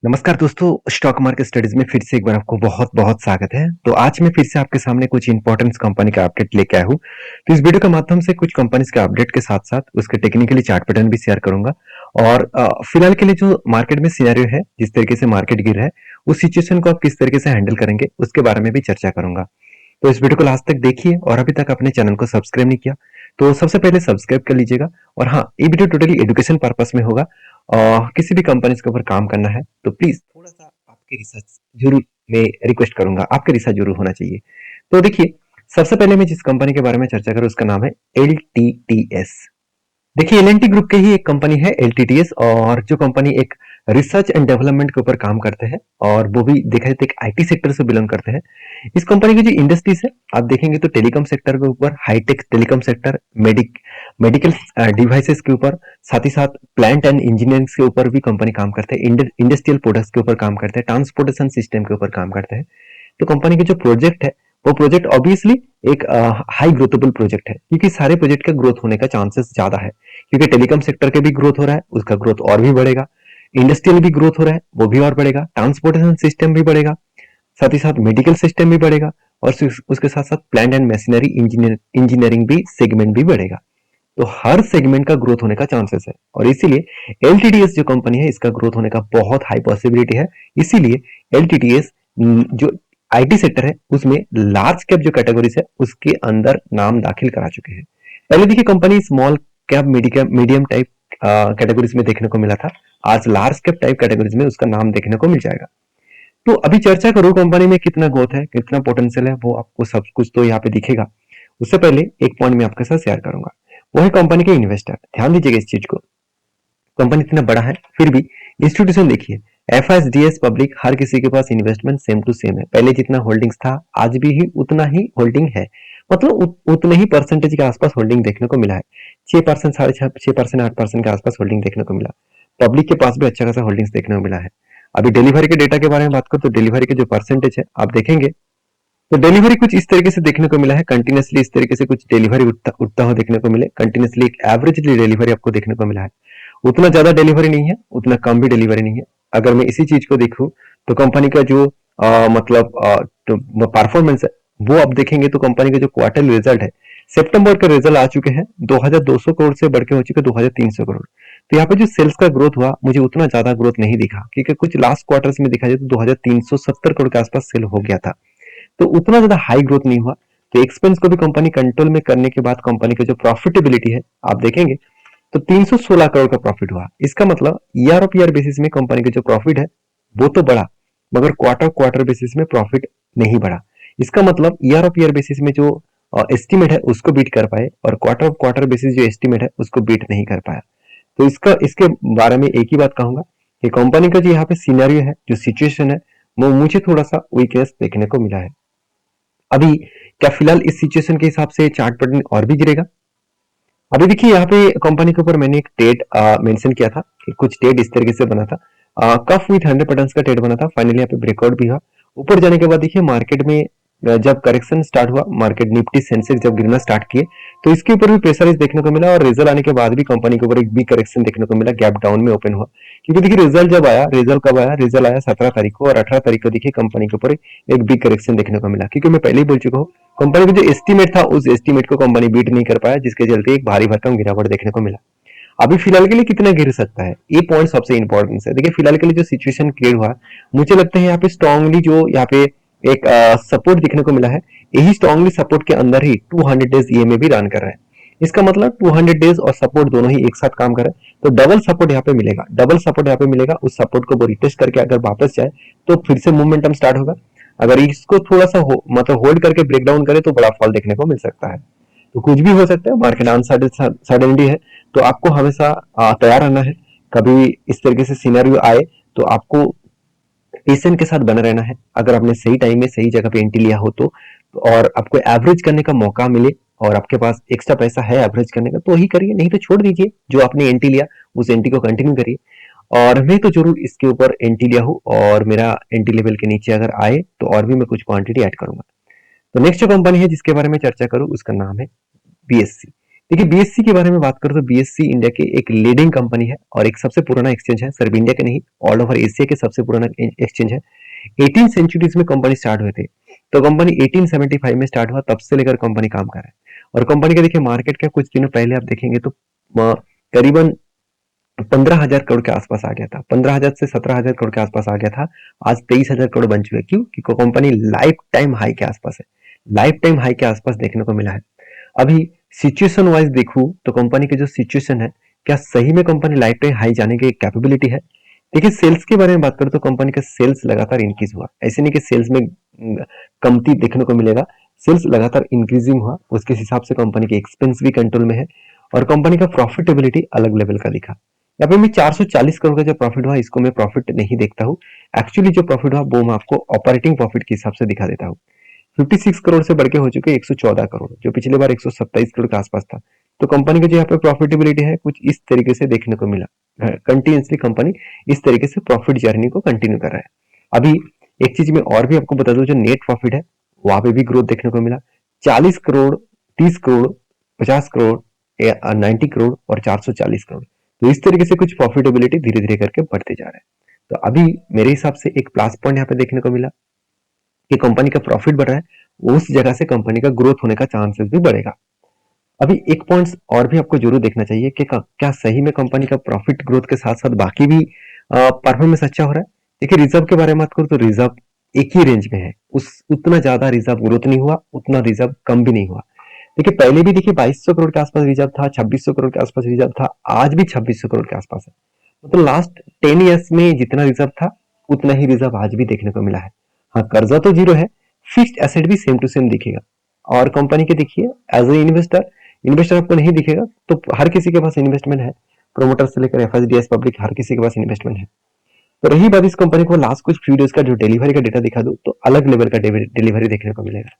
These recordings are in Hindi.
नमस्कार दोस्तों, स्टॉक मार्केट स्टडीज में फिर से एक बार आपको बहुत-बहुत स्वागत है। तो आज मैं फिर से आपके सामने कुछ इंपॉर्टेंट कंपनी का अपडेट लेके आया हूँ। तो इस वीडियो के माध्यम से कुछ कंपनीज के अपडेट के साथ-साथ उसके टेक्निकली चार्ट पैटर्न भी शेयर करूँगा और फिलहाल के लिए जो मार्केट में सिनेरियो है, जिस तरीके से मार्केट गिर रहा है, उस सिचुएशन को आप किस तरीके से हैंडल करेंगे, उसके बारे में भी चर्चा करूँगा। तो इस वीडियो को लास्ट तक देखिए और अभी तक अपने चैनल को सब्सक्राइब नहीं किया, तो सबसे पहले सब्सक्राइब कर लीजिएगा और हाँ, ये वीडियो टोटली एजुकेशन पर्पस में होगा। किसी भी कंपनीज के ऊपर काम करना है तो प्लीज थोड़ा सा आपके रिसर्च जरूर मैं रिक्वेस्ट करूंगा, आपके रिसर्च जरूर होना चाहिए। तो देखिए, सबसे पहले मैं जिस कंपनी के बारे में चर्चा करूँ उसका नाम है LTTS। देखिए, एल एंड टी ग्रुप के ही एक कंपनी है LTTS, और जो कंपनी एक रिसर्च एंड डेवलपमेंट के ऊपर काम करते हैं और वो भी देखा जाए तो एक आईटी सेक्टर से बिलोंग करते हैं। इस कंपनी की जो इंडस्ट्रीज है आप देखेंगे तो टेलीकॉम सेक्टर के ऊपर, hi-tech telecom sector, medical devices के ऊपर, साथ ही साथ प्लांट एंड इंजीनियरिंग के ऊपर भी कंपनी काम करते हैं, इंडस्ट्रियल प्रोडक्ट्स के ऊपर काम करते हैं, ट्रांसपोर्टेशन सिस्टम के ऊपर काम करते हैं। तो कंपनी के जो प्रोजेक्ट है वो प्रोजेक्ट ऑब्वियसली एक हाई ग्रोथेबल प्रोजेक्ट है, क्योंकि सारे प्रोजेक्ट का ग्रोथ होने का चांसेस ज्यादा है, क्योंकि टेलीकॉम सेक्टर के भी ग्रोथ हो रहा है, उसका ग्रोथ और भी बढ़ेगा। इंडस्ट्रियल भी ग्रोथ हो रहा है, वो भी और बढ़ेगा। ट्रांसपोर्टेशन सिस्टम भी बढ़ेगा, साथ ही साथ मेडिकल सिस्टम भी बढ़ेगा, और उसके साथ साथ प्लांट एंड मशीनरी इंजीनियरिंग भी सेगमेंट भी बढ़ेगा। तो हर सेगमेंट का ग्रोथ होने का चांसेस है, और इसीलिए एलटीटीएस जो कंपनी है इसका ग्रोथ होने का बहुत हाई पॉसिबिलिटी है। इसीलिए एलटीटीएस जो आईटी सेक्टर है उसमें लार्ज कैप जो कैटेगरीज है उसके अंदर नाम दाखिल करा चुके हैं। पहले देखिए, company small cap medium type categories में देखने को मिला था, आज लार्ज कैप टाइप कैटेगरीज में उसका नाम देखने को मिल जाएगा। तो अभी चर्चा करो कंपनी में कितना ग्रोथ है, कितना पोटेंशियल है, वो आपको सब कुछ तो यहाँ पे दिखेगा। उससे पहले एक पॉइंट मैं आपके साथ शेयर करूंगा, वो है कंपनी के इन्वेस्टर। ध्यान दीजिएगा इस चीज को, कंपनी इतना बड़ा है फिर भी इंस्टीट्यूशन देखिए, एफएसडीएस पब्लिक, हर किसी के पास इन्वेस्टमेंट सेम टू सेम है। पहले जितना होल्डिंग्स था आज भी ही उतना ही होल्डिंग है, मतलब उतने ही परसेंटेज के आसपास होल्डिंग देखने को मिला है। 6%, 6.5%, 8% के आसपास होल्डिंग देखने को मिला। पब्लिक के पास भी अच्छा खासा होल्डिंग्स देखने को मिला है। अभी डिलीवरी के डेटा के बारे में बात करो तो डिलीवरी के जो परसेंटेज है आप देखेंगे तो डिलीवरी कुछ इस तरीके से देखने को मिला है, कंटिन्यूसली इस तरीके से कुछ डिलीवरी उठता हुआ देखने को मिले, कंटिन्यूसली एक एवरेज डिलीवरी आपको देखने को मिला है। उतना ज्यादा डिलीवरी नहीं है, उतना कम भी डिलीवरी नहीं है। अगर मैं इसी चीज को देखूं तो कंपनी का जो मतलब परफॉर्मेंस है वो आप देखेंगे तो कंपनी का जो क्वार्टरली रिजल्ट है, सितंबर के रिजल्ट आ चुके हैं 2200 करोड़ से बढ़ के हो चुके 2300 करोड़। तो यहाँ पे जो सेल्स का ग्रोथ हुआ मुझे उतना ज्यादा ग्रोथ नहीं दिखा, क्योंकि कुछ लास्ट क्वार्टर्स में दिखा जाए तो 2370 करोड़ के आसपास सेल हो गया था, तो उतना ज्यादा हाई ग्रोथ नहीं हुआ। तो एक्सपेंस को भी कंपनी कंट्रोल में करने के बाद कंपनी का जो प्रॉफिटेबिलिटी है आप देखेंगे तो 316 करोड़ का प्रॉफिट हुआ। इसका मतलब ईयर ऑफ ईयर बेसिस में कंपनी का जो प्रॉफिट है वो तो बढ़ा, मगर क्वार्टर क्वार्टर बेसिस में प्रॉफिट नहीं बढ़ा। इसका मतलब ईयर ऑफ ईयर बेसिस में जो एस्टिमेट है उसको बीट कर पाए, और क्वार्टर ऑफ क्वार्टर बेसिस जो एस्टिमेट है उसको बीट नहीं कर पाया। तो इसके बारे में एक ही बात कहूंगा कि कंपनी का जो यहाँ पे सिनेरियो है, जो सिचुएशन है, वो मुझे थोड़ा सा वीकनेस देखने को मिला है। अभी क्या फिलहाल इस सिचुएशन के हिसाब से चार्ट पैटर्न और भी गिरेगा? अभी देखिए, यहाँ पे कंपनी के ऊपर मैंने एक ट्रेड मेंशन किया था कि कुछ ट्रेड इस तरीके से बना था, कफ विथ 100 का ट्रेड बना था। फाइनली यहाँ पे ब्रेकआउट भी हुआ। ऊपर जाने के बाद देखिए मार्केट में जब करेक्शन स्टार्ट हुआ, मार्केट निफ्टी सेंसेक्स जब गिरना स्टार्ट किए तो इसके ऊपर भी प्रेशर देखने को मिला, और रिजल्ट आने के बाद भी कंपनी के ऊपर एक बिग करेक्शन देखने को मिला, गैप डाउन में ओपन हुआ। क्योंकि देखिए रिजल्ट जब आया, रिजल्ट कब आया, रिजल्ट आया 17 तारीख को, और 18 तारीख को देखिए कंपनी के ऊपर एक बिग करेक्शन देखने को मिला। क्योंकि मैं पहले ही बोल चुका हूँ, कंपनी का जो एस्टीमेट था उस एस्टीमेट को कंपनी बीट नहीं कर पाया, जिसके चलते एक भारी भरकम गिरावट देखने को मिला। अभी फिलहाल के लिए कितना गिर सकता है, ये पॉइंट सबसे इंपॉर्टेंट है। देखिए फिलहाल के लिए जो सिचुएशन क्रिएट हुआ, मुझे लगता है यहाँ पे स्ट्रांगली जो यहाँ पे एक सपोर्ट दिखने को मिला है, यही स्ट्रांगली सपोर्ट के अंदर ही 200 डेज ईएमए भी रन कर रहा है। इसका मतलब 200 डेज और सपोर्ट दोनों ही एक साथ काम कर रहे हैं, तो डबल सपोर्ट यहाँ पे मिलेगा, डबल सपोर्ट यहाँ पे मिलेगा। उस सपोर्ट को वो रिटेस्ट करके अगर वापस जाए तो फिर से मोमेंटम स्टार्ट होगा। अगर इसको थोड़ा सा मतलब होल्ड करके ब्रेक डाउन करे तो बड़ा फॉल देखने को मिल सकता है। तो कुछ भी हो सकता है, मार्केट अनसर्टेनिटी है, तो आपको हमेशा तैयार रहना है। कभी इस तरीके से सिनेरियो आए तो आपको पेशेंट के साथ बना रहना है। अगर आपने सही टाइम में सही जगह पे एंट्री लिया हो तो, और आपको एवरेज करने का मौका मिले और आपके पास एक्स्ट्रा पैसा है एवरेज करने का तो ही करिए, नहीं तो छोड़ दीजिए। जो आपने एंट्री लिया उस एंट्री को कंटिन्यू करिए। और मैं तो जरूर इसके ऊपर एंट्री लिया हूँ, और मेरा एंट्री लेवल के नीचे अगर आए तो और भी मैं कुछ क्वांटिटी ऐड करूंगा। तो नेक्स्ट जो कंपनी है जिसके बारे में चर्चा करूं उसका नाम है बीएससी। देखिए बीएससी के बारे में बात करूं तो बीएससी इंडिया की एक लीडिंग कंपनी है और एक सबसे पुराना एक्सचेंज है, सिर्फ इंडिया के नहीं ऑल ओवर एशिया के सबसे पुराना एक्सचेंज है। 18 सेंचुरीज में कंपनी स्टार्ट हुए थे, तो कंपनी 1875 में स्टार्ट हुआ, तब से लेकर कंपनी काम कर रहा है। और कंपनी का देखिए मार्केट क्या, कुछ दिनों पहले आप देखेंगे तो करीबन 15,000 करोड़ के आसपास आ गया था, 15,000 से 17,000 करोड़ के आसपास आ गया था। आज 23,000 करोड़ बन चुके हैं। क्यों? क्योंकि कंपनी लाइफ टाइम हाई के आसपास है, लाइफ टाइम हाई के आसपास देखने को मिला है। अभी सिचुएशन वाइज देखूं तो कंपनी की जो सिचुएशन है, क्या सही में कंपनी लाइफ टाइम हाई जाने की कैपेबिलिटी है? देखिए सेल्स के बारे में बात करें तो कंपनी का सेल्स लगातार इंक्रीज हुआ, ऐसे नहीं कि सेल्स में कमती देखने को मिलेगा, सेल्स लगातार इंक्रीजिंग हुआ। उसके हिसाब से कंपनी के एक्सपेंस भी कंट्रोल में है और कंपनी का प्रॉफिटेबिलिटी अलग लेवल का दिखा। यहाँ पे मैं 440 करोड़ का जो प्रॉफिट हुआ, इसको मैं प्रॉफिट नहीं देखता हूँ। एक्चुअली जो प्रॉफिट हुआ वो मैं आपको ऑपरेटिंग प्रॉफिट के हिसाब से दिखा देता हूँ। 56 करोड़ से बढ़ के हो चुके 114 करोड़, जो पिछले बार 127 करोड़ के आसपास था। तो कंपनी का जो यहाँ पे प्रॉफिटेबिलिटी है कुछ इस तरीके से देखने को मिला। कंटिन्यूसली कंपनी इस तरीके से प्रॉफिट जर्नी को कंटिन्यू कर रहा है। अभी एक चीज मैं और भी आपको बता दूं, जो नेट प्रॉफिट है वहां पे भी ग्रोथ देखने को मिला। 40 करोड़, 30 करोड़, 50 करोड़, 90 करोड़ और 440 करोड़। तो इस तरीके से कुछ प्रॉफिटेबिलिटी धीरे धीरे करके बढ़ते जा रहा है। तो अभी मेरे हिसाब से एक प्लस पॉइंट यहाँ पे देखने को मिला कि कंपनी का प्रॉफिट बढ़ रहा है, उस जगह से कंपनी का ग्रोथ होने का चांसेस भी बढ़ेगा। अभी एक पॉइंट्स और भी आपको जरूर देखना चाहिए कि क्या सही में कंपनी का प्रॉफिट ग्रोथ के साथ साथ बाकी भी परफॉर्मेंस अच्छा हो रहा है। देखिए रिजर्व के बारे में बात करूं तो रिजर्व एक ही रेंज में है, उस उतना ज्यादा रिजर्व ग्रोथ नहीं हुआ, उतना रिजर्व कम भी नहीं हुआ। देखिए पहले भी देखिए 2200 करोड़ के आसपास रिजर्व था, 2600 करोड़ के आसपास रिजर्व था, आज भी 2600 करोड़ के आसपास है। मतलब लास्ट 10 ईयर्स में जितना रिजर्व था उतना ही रिजर्व आज भी देखने को मिला है। हाँ कर्जा तो जीरो है, फिक्स्ड एसेट भी सेम टू सेम दिखेगा। और कंपनी के देखिए एज ए इन्वेस्टर, इन्वेस्टर आपको नहीं दिखेगा, तो हर किसी के पास इन्वेस्टमेंट है, प्रोमोटर से लेकर एफएसडीएस पब्लिक हर किसी के पास इन्वेस्टमेंट है। तो रही बात इस कंपनी को लास्ट कुछ फ्यू डेज का जो डिलीवरी का डेटा दिखा दूं तो अलग लेवल का डिलीवरी देखने को मिलेगा।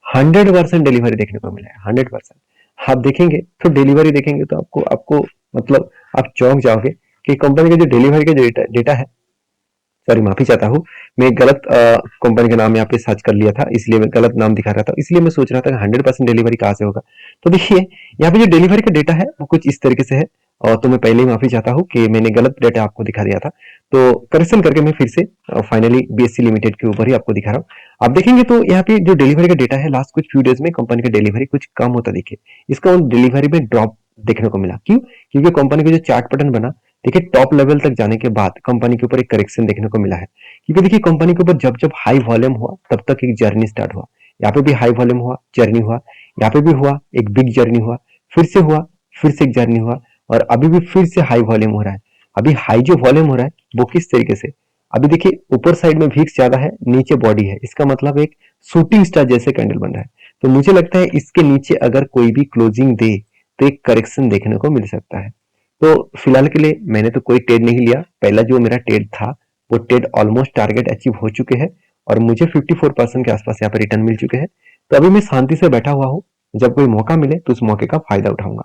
100% डिलीवरी देखने को मिलेगा, 100%। आप देखेंगे तो डिलीवरी देखेंगे तो आपको आपको मतलब आप चौंक जाओगे कि कंपनी का जो डिलीवरी का डेटा है, सॉरी माफी चाहता हूँ, मैं गलत कंपनी का नाम यहाँ पे सर्च कर लिया था, इसलिए मैं गलत नाम दिखा रहा था, इसलिए मैं सोच रहा था कि 100% डिलीवरी कहाँ से होगा। तो देखिए यहाँ पे जो डिलीवरी का डेटा है वो कुछ इस तरीके से है। और तो मैं पहले ही माफी चाहता हूँ कि मैंने गलत डेटा आपको दिखा दिया था, तो करेक्शन करके मैं फिर से फाइनली बीएससी लिमिटेड के ऊपर ही आपको दिखा रहा हूँ। आप देखेंगे तो यहाँ पे जो डिलीवरी का डेटा है लास्ट कुछ फ्यू डेज में कंपनी का डिलीवरी कुछ कम होता दिखे, इसका डिलीवरी में ड्रॉप देखने को मिला। क्यों? क्योंकि कंपनी का जो चार्ट पैटर्न बना, देखिए टॉप लेवल तक जाने के बाद कंपनी के ऊपर एक करेक्शन देखने को मिला है। क्योंकि देखिए कंपनी के ऊपर जब जब हाई वॉल्यूम हुआ तब तक एक जर्नी स्टार्ट हुआ। यहाँ पे भी हाई वॉल्यूम हुआ, जर्नी हुआ, यहाँ पे भी हुआ, एक बिग जर्नी हुआ, फिर से हुआ, फिर से एक जर्नी हुआ और अभी भी फिर से हाई वॉल्यूम हो रहा है। अभी हाई जो वॉल्यूम हो रहा है वो किस तरीके से, अभी देखिए ऊपर साइड में वीक्स ज्यादा है, नीचे बॉडी है, इसका मतलब एक शूटिंग स्टार जैसे कैंडल बन रहा है। तो मुझे लगता है इसके नीचे अगर कोई भी क्लोजिंग दे तो एक करेक्शन देखने को मिल सकता है। तो फिलहाल के लिए मैंने तो कोई ट्रेड नहीं लिया, पहला जो मेरा ट्रेड था वो ट्रेड ऑलमोस्ट टारगेट अचीव हो चुके हैं और मुझे 54% के आसपास यहाँ पर रिटर्न मिल चुके हैं। तो अभी मैं शांति से बैठा हुआ हूँ, जब कोई मौका मिले तो उस मौके का फायदा उठाऊंगा।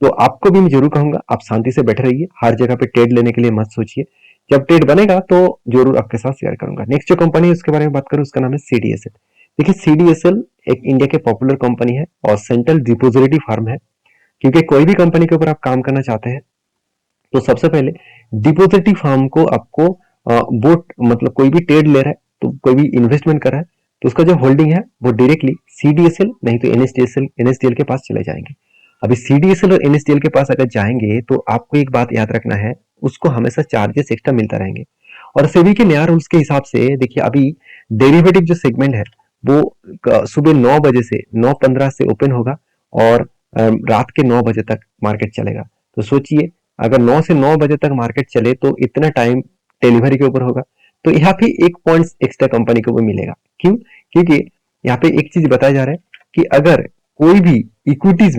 तो आपको भी मैं जरूर कहूंगा आप शांति से बैठे रहिए, हर जगह पे ट्रेड लेने के लिए मत सोचिए, जब ट्रेड बनेगा तो जरूर आपके साथ शेयर करूंगा। नेक्स्ट जो कंपनी है उसके बारे में बात करूं, उसका नाम है सीडीएसएल। देखिए सीडीएसएल एक इंडिया के पॉपुलर कंपनी है और सेंट्रल डिपोजिटरी फर्म है। क्योंकि कोई भी कंपनी के ऊपर आप काम करना चाहते हैं तो सबसे पहले डिपोजिटरी फर्म को आपको बोट मतलब कोई भी ट्रेड ले रहा है तो कोई भी इन्वेस्टमेंट कर रहा है तो उसका जो होल्डिंग है वो डायरेक्टली सीडीएसएल नहीं तो एनएसडीएल के पास चले जाएंगे। अभी सीडीएसएल और एनएसडीएल के पास अगर जाएंगे तो आपको एक बात याद रखना है, उसको हमेशा चार्जेस एक्स्ट्रा मिलता रहेंगे। और सेबी के नया रूल्स के हिसाब से देखिए अभी डेरिवेटिव जो सेगमेंट है वो सुबह 9 बजे से 9:15 से ओपन होगा और रात के 9 बजे तक मार्केट चलेगा। तो सोचिए अगर 9 से 9 बजे तक मार्केट चले तो इतना टाइम डिलीवरी के ऊपर होगा। तो यहाँ पे एक पॉइंट एक्स्ट्रा कंपनी को भी मिलेगा। क्यों? क्योंकि यहाँ पे एक चीज बताया जा रहा है कि अगर कोई भी इक्विटीज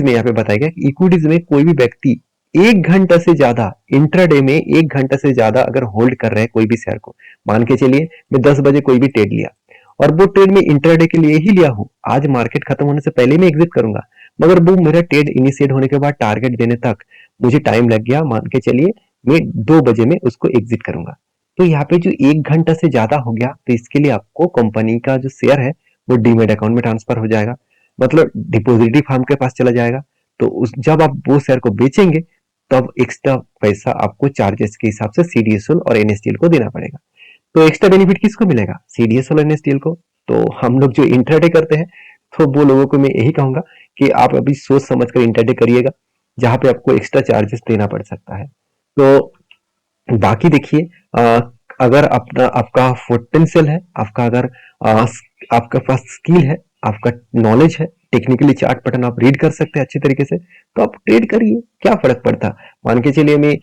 में यहाँ पे बताया गया कि इक्विटीज में कोई भी व्यक्ति 1 घंटा से ज्यादा इंट्राडे में 1 घंटा से ज्यादा अगर होल्ड कर रहे हैं कोई भी शेयर को, मान के चलिए मैं 10 बजे कोई भी ट्रेड लिया और वो ट्रेड में इंट्राडे के लिए ही लिया हूं, आज मार्केट खत्म होने से पहले मैं एग्जिट करूंगा, मगर वो मेरा ट्रेड इनिशिएट होने के बाद टारगेट देने तक मुझे टाइम लग गया, मान के चलिए मैं 2 बजे में उसको एग्जिट करूंगा। तो यहाँ पे जो 1 घंटा से ज्यादा हो गया तो इसके लिए आपको कंपनी का जो शेयर है वो डीमेट अकाउंट में ट्रांसफर हो जाएगा, मतलब डिपोजिटरी फर्म के पास चला जाएगा। तो उस जब आप वो शेयर को बेचेंगे तब एक्स्ट्रा पैसा आपको चार्जेस के हिसाब से सीडीएसएल और एनएसडीएल को देना पड़ेगा। तो एक्स्ट्रा बेनिफिट किसको मिलेगा? सीडीएसएल और एनएसडीएल को। तो हम लोग जो इंट्राडे करते हैं तो वो लोगों को मैं यही कहूंगा कि आप अभी सोच समझ कर इंट्राडे करिएगा, जहां पे आपको एक्स्ट्रा चार्जेस देना पड़ सकता है। तो बाकी देखिए, अगर अपना आपका पोटेंशियल है, आपका अगर आपके पास स्किल है, आपका नॉलेज है, टेक्निकली चार्ट पैटर्न आप रीड कर सकते हैं अच्छी तरीके से, तो आप ट्रेड करिए, क्या फर्क पड़ता। मान के चलिए मैं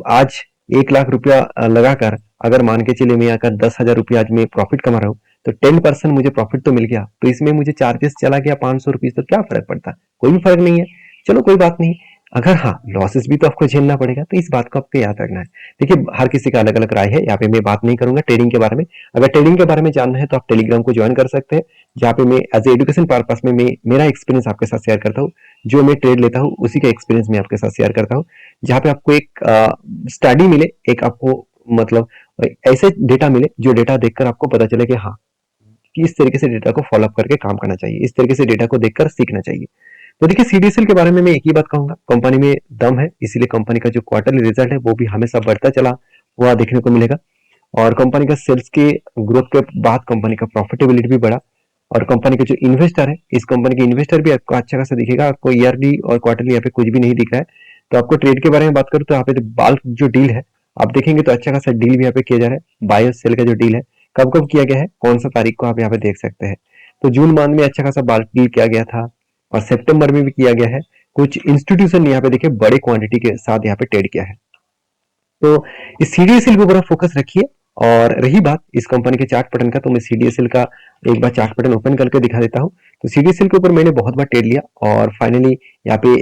आज 1 लाख रुपया लगाकर अगर मान के चलिए मैं अगर 10,000 रुपया आज मैं प्रॉफिट कमा रहा हूँ, तो 10% मुझे प्रॉफिट तो मिल गया, तो इसमें मुझे चार्जेस चला गया 500 रुपीज, तो क्या फर्क पड़ता? कोई भी फर्क नहीं है। चलो कोई बात नहीं। अगर हाँ, लॉसेस भी तो आपको झेलना पड़ेगा, तो इस बात को आपको याद रखना है। देखिए, हर किसी का अलग अलग राय है, यहाँ पे मैं बात नहीं करूंगा ट्रेडिंग के बारे में। अगर ट्रेडिंग के बारे में जानना है तो आप टेलीग्राम को ज्वाइन कर सकते हैं, जहाँ पे मैं एज ए एजुकेशन पर्पस में मैं मेरा एक्सपीरियंस आपके साथ शेयर करता हूँ। जो मैं ट्रेड लेता हूँ उसी का एक्सपीरियंस मैं आपके साथ शेयर करता हूँ, जहाँ पे आपको एक स्टडी मिले, एक आपको मतलब ऐसे डेटा मिले जो डेटा देखकर आपको पता चले कि हाँ, कि इस तरीके से डेटा को फॉलो अप करके काम करना चाहिए, इस तरीके से डेटा को देखकर सीखना चाहिए। तो देखिए, सीडीएसएल के बारे में मैं एक ही बात कहूंगा, कंपनी में दम है, इसीलिए कंपनी का जो क्वार्टरली रिजल्ट है वो भी हमेशा बढ़ता चला हुआ देखने को मिलेगा। और कंपनी का सेल्स के ग्रोथ के बाद कंपनी का प्रॉफिटेबिलिटी भी बढ़ा। और कंपनी के जो इन्वेस्टर है, इस कंपनी के इन्वेस्टर भी आपको अच्छा खासा दिखेगा। आपको ईयरली और क्वार्टरली यहाँ पे कुछ भी नहीं दिख रहा है। तो आपको ट्रेड के बारे में बात करूँ तो यहाँ पे बाल्क जो डील है, आप देखेंगे तो अच्छा खासा डील भी यहाँ पे किया जा रहा है। बाय और सेल का जो डील है, कब कब किया गया है, कौन सा तारीख को आप यहाँ पे देख सकते हैं। तो जून मंथ में अच्छा खासा बाल्क डील किया गया था, और सितंबर में भी किया गया है। कुछ इंस्टीट्यूशन ने यहाँ पे देखिए बड़े क्वांटिटी के साथ यहाँ पे ट्रेड किया है। तो इस सीडीएसएल के ऊपर आप फोकस रखिए। और रही बात इस कंपनी के चार्ट पैटर्न का, तो मैं सीडीएसएल का एक बार चार्ट पैटर्न ओपन करके दिखा देता हूँ। तो सीडीएसएल के ऊपर मैंने बहुत बार ट्रेड लिया, और फाइनली यहाँ पे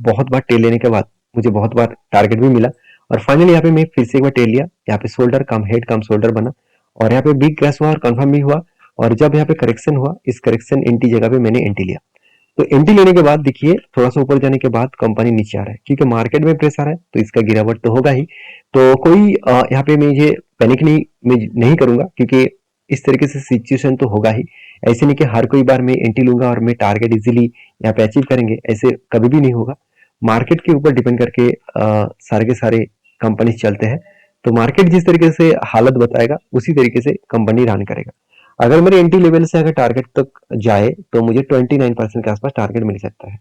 बहुत बार ट्रेड लेने के बाद मुझे बहुत बार टारगेट भी मिला। और फाइनली यहाँ पे मैं फिर से एक बार ट्रेड लिया, यहाँ पे शोल्डर कम हेड कम शोल्डर बना, और यहाँ पे बिग क्रैश हुआ और कंफर्म भी हुआ। और जब यहाँ पे करेक्शन हुआ, इस करेक्शन एंटी जगह पे मैंने एंटी लिया। तो एंट्री लेने के बाद देखिए थोड़ा सा ऊपर जाने के बाद कंपनी नीचे आ रहा है, क्योंकि मार्केट में प्रेशर है तो इसका गिरावट तो होगा ही। तो कोई यहाँ पे मैं ये पैनिक नहीं करूंगा, क्योंकि इस तरीके से सिचुएशन तो होगा ही। ऐसे नहीं कि हर कोई बार मैं एंट्री लूंगा और मैं टारगेट इजीली यहाँ पे अचीव करेंगे, ऐसे कभी भी नहीं होगा। मार्केट के ऊपर डिपेंड करके सारे के सारे कंपनी चलते हैं। तो मार्केट जिस तरीके से हालत बताएगा उसी तरीके से कंपनी रन करेगा। अगर मेरे एंट्री लेवल से अगर टारगेट तक जाए तो मुझे 29% के आसपास टारगेट मिल सकता है।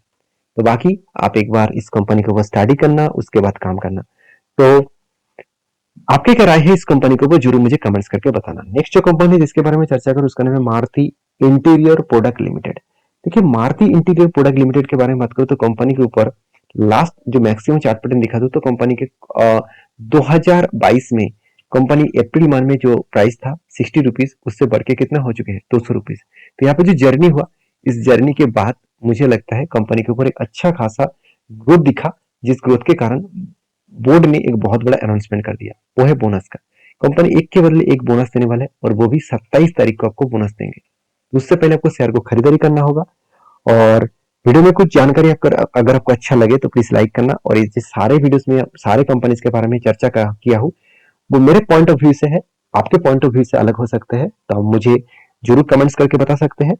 तो बाकी आप एक बार इस कंपनी के ऊपर स्टडी करना, उसके बाद काम करना। तो आपकी क्या राय है इस कंपनी के ऊपर, जरूर मुझे कमेंट्स करके बताना। नेक्स्ट जो कंपनी जिसके बारे में चर्चा करूं उसका नाम है मारुति इंटीरियर प्रोडक्ट लिमिटेड। देखिए, मारुति इंटीरियर प्रोडक्ट लिमिटेड के बारे में बात करूं तो कंपनी के ऊपर लास्ट जो मैक्सिमम चार्ट पैटर्न दिखा दूं तो कंपनी के 2022 में कंपनी अप्रैल मंथ में जो प्राइस था 60 रुपीज, उससे बढ़ के कितना हो चुके हैं 200 रुपीज। तो यहाँ पे जो जर्नी हुआ, इस जर्नी के बाद मुझे लगता है कंपनी के ऊपर एक अच्छा खासा ग्रोथ दिखा, जिस ग्रोथ के कारण बोर्ड ने एक बहुत बड़ा अनाउंसमेंट कर दिया, वो है बोनस का। कंपनी एक के बदले एक बोनस देने वाला है, और वो भी 27 तारीख को आपको बोनस देंगे। उससे पहले आपको शेयर को खरीदारी करना होगा। और वीडियो में कुछ जानकारी अगर आपको अच्छा लगे तो प्लीज लाइक करना। और ये सारे वीडियोस में सारे कंपनीज के बारे में चर्चा किया हूँ, वो मेरे पॉइंट ऑफ व्यू से है, आपके पॉइंट ऑफ व्यू से अलग हो सकते हैं, तो आप मुझे जरूर कमेंट्स करके बता सकते हैं।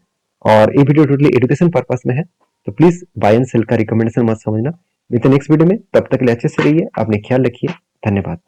और ये वीडियो टोटली एजुकेशन पर्पस में है, तो प्लीज बाय एंड सेल का रिकमेंडेशन मत समझना। मिलते नेक्स्ट वीडियो में, तब तक के लिए अच्छे से रहिए, अपने ख्याल रखिए। धन्यवाद।